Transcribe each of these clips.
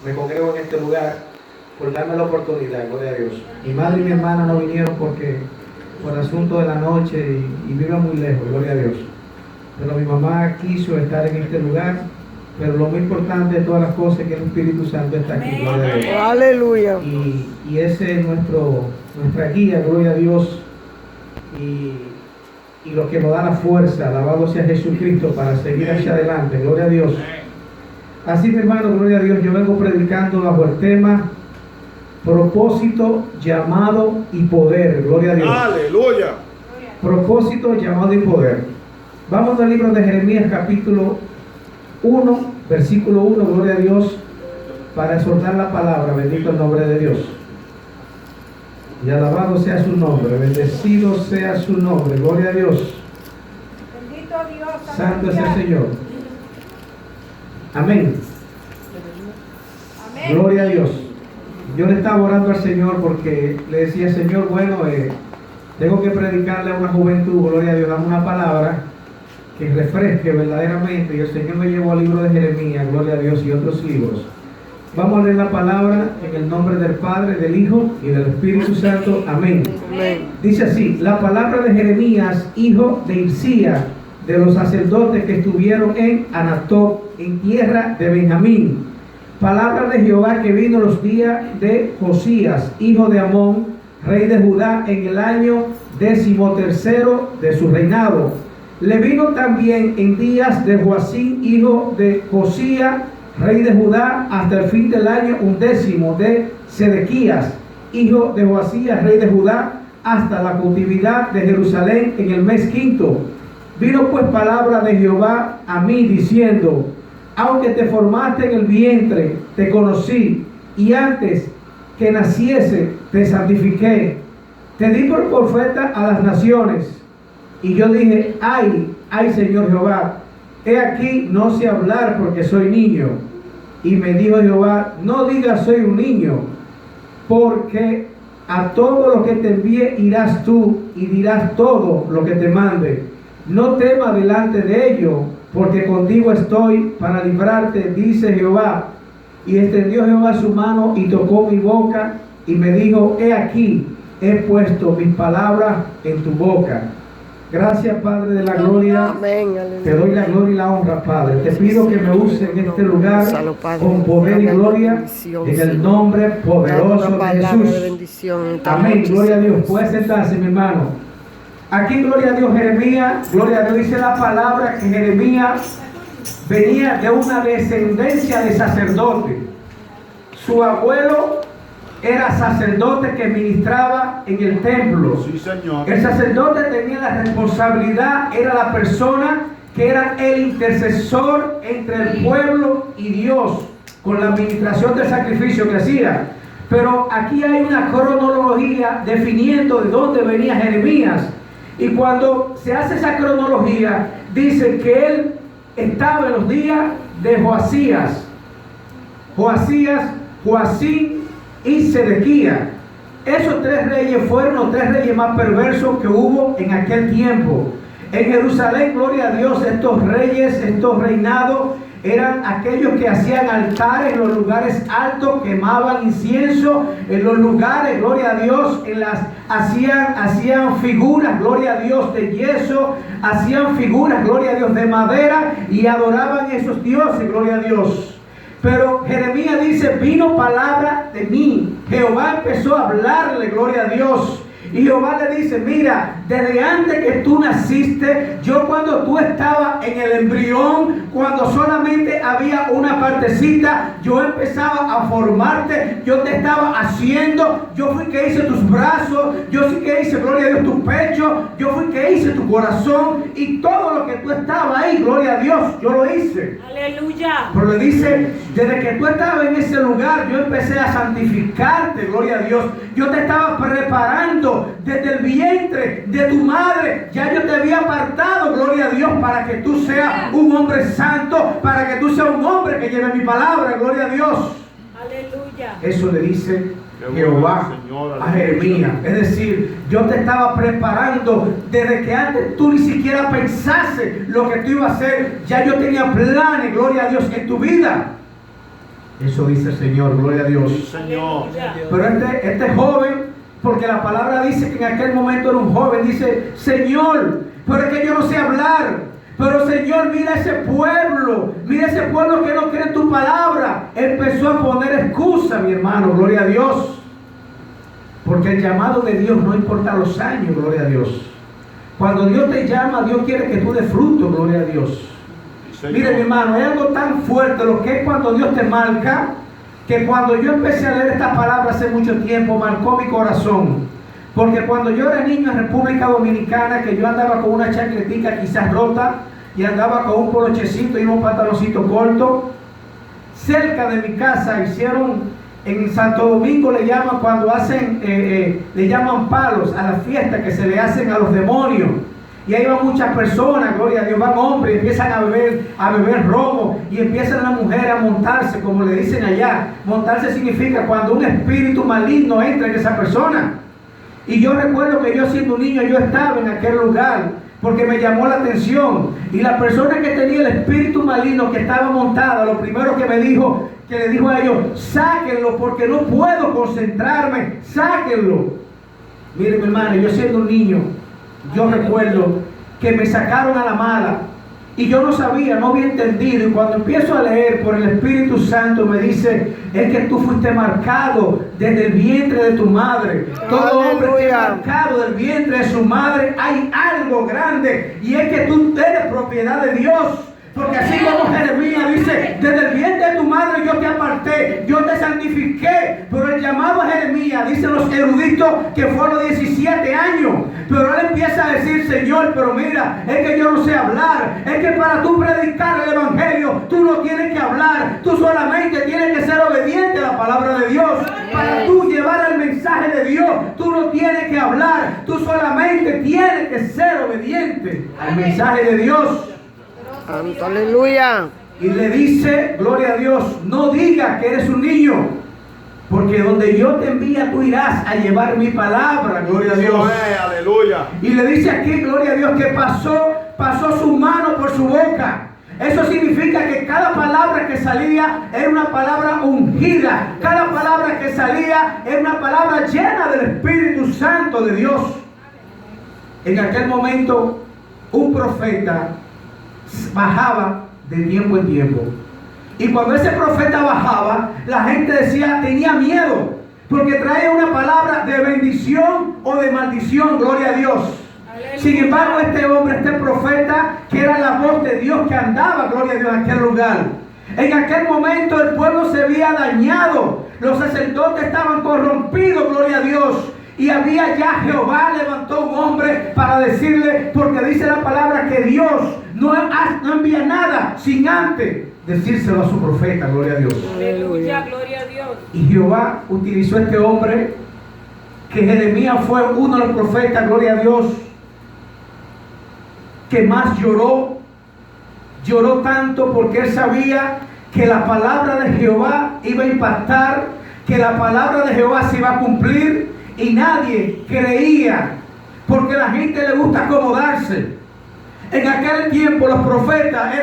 Me congrego en este lugar por darme la oportunidad, gloria a Dios. Mi madre y mi hermana no vinieron por asunto de la noche y viven muy lejos, gloria a Dios. Pero mi mamá quiso estar en este lugar, pero lo muy importante de todas las cosas es que el Espíritu Santo está aquí, gloria a Dios. Aleluya. Y ese es nuestra guía, gloria a Dios. Y lo que nos da la fuerza, alabado sea Jesucristo, para seguir hacia adelante, gloria a Dios. Así, mi hermano, gloria a Dios, yo vengo predicando bajo el tema propósito, llamado y poder, gloria a Dios. Aleluya. Propósito, llamado y poder. Vamos al libro de Jeremías, capítulo 1, versículo 1, gloria a Dios, para exhortar la palabra, bendito el nombre de Dios. Y alabado sea su nombre, bendecido sea su nombre, gloria a Dios. Bendito Dios. Santo es el Señor. Amén. Amén. Gloria a Dios. Yo le estaba orando al Señor porque le decía, Señor, bueno, tengo que predicarle a una juventud, gloria a Dios, dame una palabra que refresque verdaderamente. Y el Señor me llevó al libro de Jeremías, gloria a Dios, y otros libros. Vamos a leer la palabra en el nombre del Padre, del Hijo y del Espíritu Santo. Amén. Amén. Dice así, la palabra de Jeremías, hijo de Hilcía, de los sacerdotes que estuvieron en Anatot, en tierra de Benjamín. Palabra de Jehová que vino los días de Josías, hijo de Amón, rey de Judá, en el año 13º de su reinado. Le vino también en días de Joacim, hijo de Josías, rey de Judá, hasta el fin del año 11 de Sedequías, hijo de Joacías, rey de Judá, hasta la cautividad de Jerusalén en el mes 5. Vino pues palabra de Jehová a mí diciendo, aunque te formaste en el vientre, te conocí, y antes que naciese te santifiqué. Te di por profeta a las naciones. Y yo dije, ay Señor Jehová, he aquí no sé hablar porque soy niño. Y me dijo Jehová, no digas soy un niño, porque a todo lo que te envíe irás tú y dirás todo lo que te mande. No temas delante de ello, porque contigo estoy para librarte, dice Jehová. Y extendió Jehová su mano y tocó mi boca y me dijo, he aquí, he puesto mis palabras en tu boca. Gracias, Padre de la gloria. Amén. Te doy la gloria y la honra, Padre. Te pido que me uses en este lugar con poder y gloria en el nombre poderoso de Jesús. Amén. Gloria a Dios. Puede sentarse, mi hermano. Aquí, gloria a Dios, Jeremías, gloria a Dios, dice la palabra que Jeremías venía de una descendencia de sacerdote. Su abuelo era sacerdote que ministraba en el templo. Sí, señor. El sacerdote tenía la responsabilidad, era la persona que era el intercesor entre el pueblo y Dios con la administración del sacrificio que hacía. Pero aquí hay una cronología definiendo de dónde venía Jeremías. Y cuando se hace esa cronología, dice que él estaba en los días de Joacías, Joacim y Sedequías. Esos tres reyes fueron los tres reyes más perversos que hubo en aquel tiempo. En Jerusalén, gloria a Dios, estos reyes, estos reinados, eran aquellos que hacían altares en los lugares altos, quemaban incienso en los lugares, gloria a Dios, hacían figuras, gloria a Dios, de yeso, hacían figuras, gloria a Dios, de madera y adoraban esos dioses, gloria a Dios. Pero Jeremías dice, vino palabra de mí. Jehová empezó a hablarle, gloria a Dios. Y Jehová le dice, mira, desde antes que tú naciste, yo cuando tú estabas en el embrión, cuando solamente había una partecita, yo empezaba a formarte, yo te estaba haciendo, yo fui que hice tus brazos, yo fui que hice, gloria a Dios, tu pecho, yo fui que hice tu corazón y todo lo que tú estabas ahí, gloria a Dios, yo lo hice. Aleluya. Pero le dice, desde que tú estabas en ese lugar, yo empecé a santificarte, gloria a Dios. Yo te estaba preparando desde el vientre de tu madre. Ya yo te había apartado, gloria a Dios, para que tú seas un hombre santo, para que tú seas un hombre que lleve mi palabra, gloria a Dios. Aleluya. Eso le dice Jehová a Jeremías. Es decir, yo te estaba preparando desde que antes tú ni siquiera pensases lo que tú ibas a hacer. Ya yo tenía planes, gloria a Dios, en tu vida. Eso dice el Señor, gloria a Dios. Sí, Señor. Aleluya. Pero este joven, porque la palabra dice que en aquel momento era un joven, dice, Señor, pero es que yo no sé hablar. Pero Señor, mira ese pueblo que no cree en tu palabra. Empezó a poner excusa, mi hermano, gloria a Dios. Porque el llamado de Dios no importa los años, gloria a Dios. Cuando Dios te llama, Dios quiere que tú des fruto, gloria a Dios. Sí, Señor. Mire, mi hermano, hay algo tan fuerte lo que es cuando Dios te marca, que cuando yo empecé a leer esta palabra hace mucho tiempo, marcó mi corazón. Porque cuando yo era niño en República Dominicana, que yo andaba con una chancletica quizás rota, y andaba con un polochecito y un pantaloncito corto, cerca de mi casa hicieron, en Santo Domingo le llaman cuando hacen, le llaman palos a las fiestas que se le hacen a los demonios. Y ahí van muchas personas, gloria a Dios, van hombres, empiezan a beber romo, y empiezan las mujeres a montarse, como le dicen allá. Montarse significa cuando un espíritu maligno entra en esa persona. Y yo recuerdo que yo siendo un niño, yo estaba en aquel lugar, porque me llamó la atención. Y la persona que tenía el espíritu maligno que estaba montada, lo primero que me dijo, que le dijo a ellos, sáquenlo porque no puedo concentrarme, sáquenlo. Mire, mi hermano, yo siendo un niño, yo recuerdo que me sacaron a la mala y yo no sabía, no había entendido, y cuando empiezo a leer por el Espíritu Santo me dice, es que tú fuiste marcado desde el vientre de tu madre. Todo hombre que es marcado del vientre de su madre, hay algo grande, y es que tú eres propiedad de Dios. Porque así como Jeremías dice, desde el vientre de tu madre yo te aparté, yo te santifiqué. Pero el llamado a Jeremías, dicen los eruditos, que fue a los 17 años. Pero él empieza a decir, Señor, pero mira, es que yo no sé hablar. Es que para tú predicar el evangelio, tú no tienes que hablar. Tú solamente tienes que ser obediente a la palabra de Dios. Para tú llevar el mensaje de Dios, tú no tienes que hablar. Tú solamente tienes que ser obediente al mensaje de Dios. Santo, aleluya. Y le dice, gloria a Dios, no digas que eres un niño, porque donde yo te envía tú irás a llevar mi palabra, gloria a Dios. Aleluya. Y le dice aquí, gloria a Dios, que pasó su mano por su boca. Eso significa que cada palabra que salía era una palabra ungida. Cada palabra que salía era una palabra llena del Espíritu Santo de Dios. En aquel momento, un profeta bajaba de tiempo en tiempo. Y cuando ese profeta bajaba, la gente decía, tenía miedo, porque traía una palabra de bendición o de maldición, gloria a Dios. Aleluya. Sin embargo, este hombre, este profeta, que era la voz de Dios que andaba, gloria a Dios, en aquel lugar. En aquel momento el pueblo se había dañado, los sacerdotes estaban corrompidos, gloria a Dios. Y había ya Jehová levantó un hombre para decirle, porque dice la palabra que Dios no envía nada sin antes decírselo a su profeta, gloria a Dios. Aleluya, gloria a Dios. Y Jehová utilizó a este hombre, que Jeremías fue uno de los profetas, gloria a Dios, que más lloró. Lloró tanto porque él sabía que la palabra de Jehová iba a impactar, que la palabra de Jehová se iba a cumplir. Y nadie creía, porque a la gente le gusta acomodarse. En aquel tiempo los profetas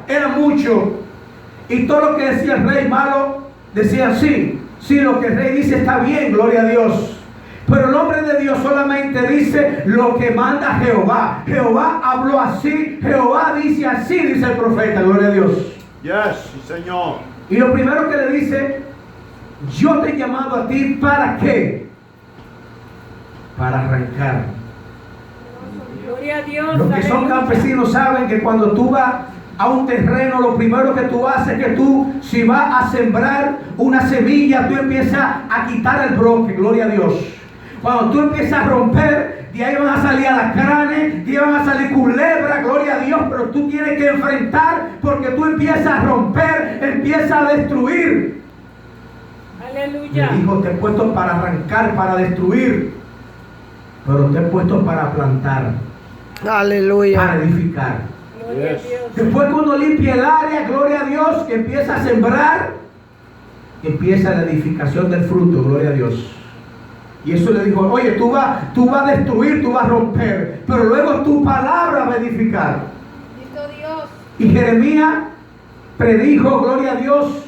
eran muchos, y todo lo que decía el rey malo decía sí, lo que el rey dice está bien, gloria a Dios. Pero el hombre de Dios solamente dice lo que manda Jehová. Jehová habló así, Jehová dice así, dice el profeta, gloria a Dios. Yes, Señor. Y lo primero que le dice, yo te he llamado a ti, ¿para qué? Para arrancar. Gloria a Dios. Los que son aleluya. campesinos saben que cuando tú vas a un terreno, lo primero que tú haces es que tú, si vas a sembrar una semilla, tú empiezas a quitar el broque, gloria a Dios. Cuando tú empiezas a romper, de ahí van a salir alacranes, de ahí van a salir culebras, gloria a Dios, pero tú tienes que enfrentar, porque tú empiezas a romper, empiezas a destruir. Aleluya. Le dijo, te he puesto para arrancar, para destruir, pero te he puesto para plantar, Aleluya. para edificar. Gloria a Dios. Después que uno limpia el área, gloria a Dios, que empieza a sembrar, empieza la edificación del fruto, gloria a Dios. Y eso le dijo, oye, tú vas a destruir, tú vas a romper, pero luego tu palabra va a edificar. Bendito Dios. Y Jeremías predijo, gloria a Dios,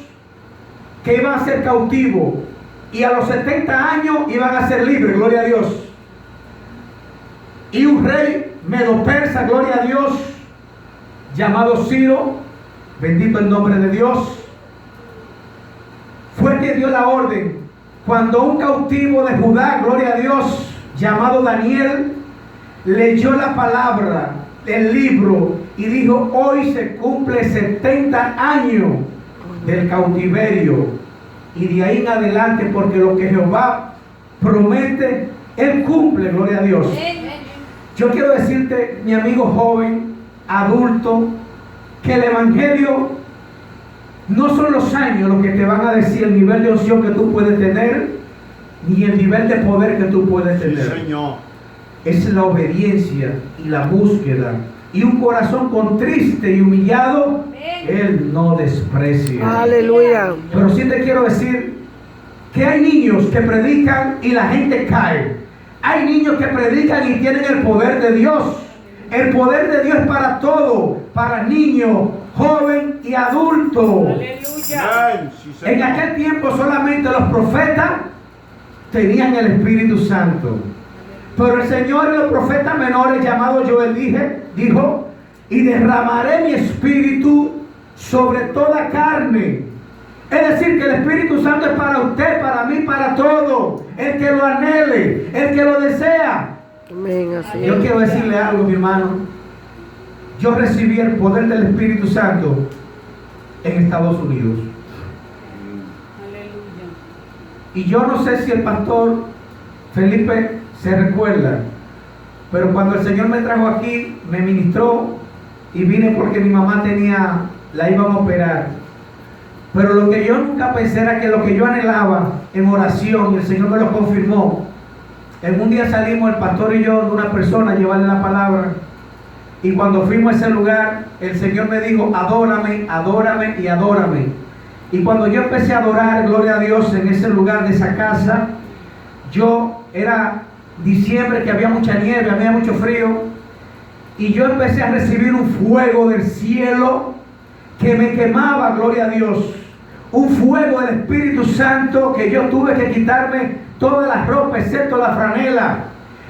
que iban a ser cautivos y a los 70 años iban a ser libres, gloria a Dios. Y un rey medo-persa, gloria a Dios, llamado Ciro, bendito el nombre de Dios, fue el que dio la orden. Cuando un cautivo de Judá, gloria a Dios, llamado Daniel, leyó la palabra del libro y dijo: hoy se cumple 70 años del cautiverio, y de ahí en adelante, porque lo que Jehová promete, Él cumple, gloria a Dios. Yo quiero decirte, mi amigo joven, adulto, que el evangelio no son los años los que te van a decir el nivel de unción que tú puedes tener, ni el nivel de poder que tú puedes Sí, tener. Señor. Es la obediencia y la búsqueda. Y un corazón contriste y humillado, Él no desprecia. Aleluya. Pero sí te quiero decir que hay niños que predican y la gente cae. Hay niños que predican y tienen el poder de Dios. El poder de Dios es para todo, para niño, joven y adulto. Aleluya. Amén. Sí, En Señor. aquel tiempo solamente los profetas tenían el Espíritu Santo. Pero el Señor y los profetas menores, llamados Joel, dijo: y derramaré mi espíritu sobre toda carne. Es decir, que el Espíritu Santo es para usted, para mí, para todo. El que lo anhele, el que lo desea. Amén, así Yo es. quiero decirle algo, mi hermano. Yo recibí el poder del Espíritu Santo en Estados Unidos. Aleluya. Y yo no sé si el pastor Felipe se recuerda, pero cuando el Señor me trajo aquí, me ministró y vine porque mi mamá la iban a operar. Pero lo que yo nunca pensé era que lo que yo anhelaba en oración, y el Señor me lo confirmó. En un día salimos el pastor y yo de una persona a llevarle la palabra, y cuando fuimos a ese lugar, el Señor me dijo: adórame, adórame y adórame. Y cuando yo empecé a adorar, gloria a Dios, en ese lugar de esa casa, era diciembre, que había mucha nieve, había mucho frío, y yo empecé a recibir un fuego del cielo que me quemaba, gloria a Dios. Un fuego del Espíritu Santo, que yo tuve que quitarme todas las ropas excepto la franela,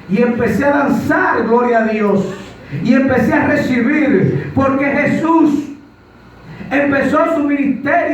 y empecé a danzar, gloria a Dios, y empecé a recibir, porque Jesús empezó su ministerio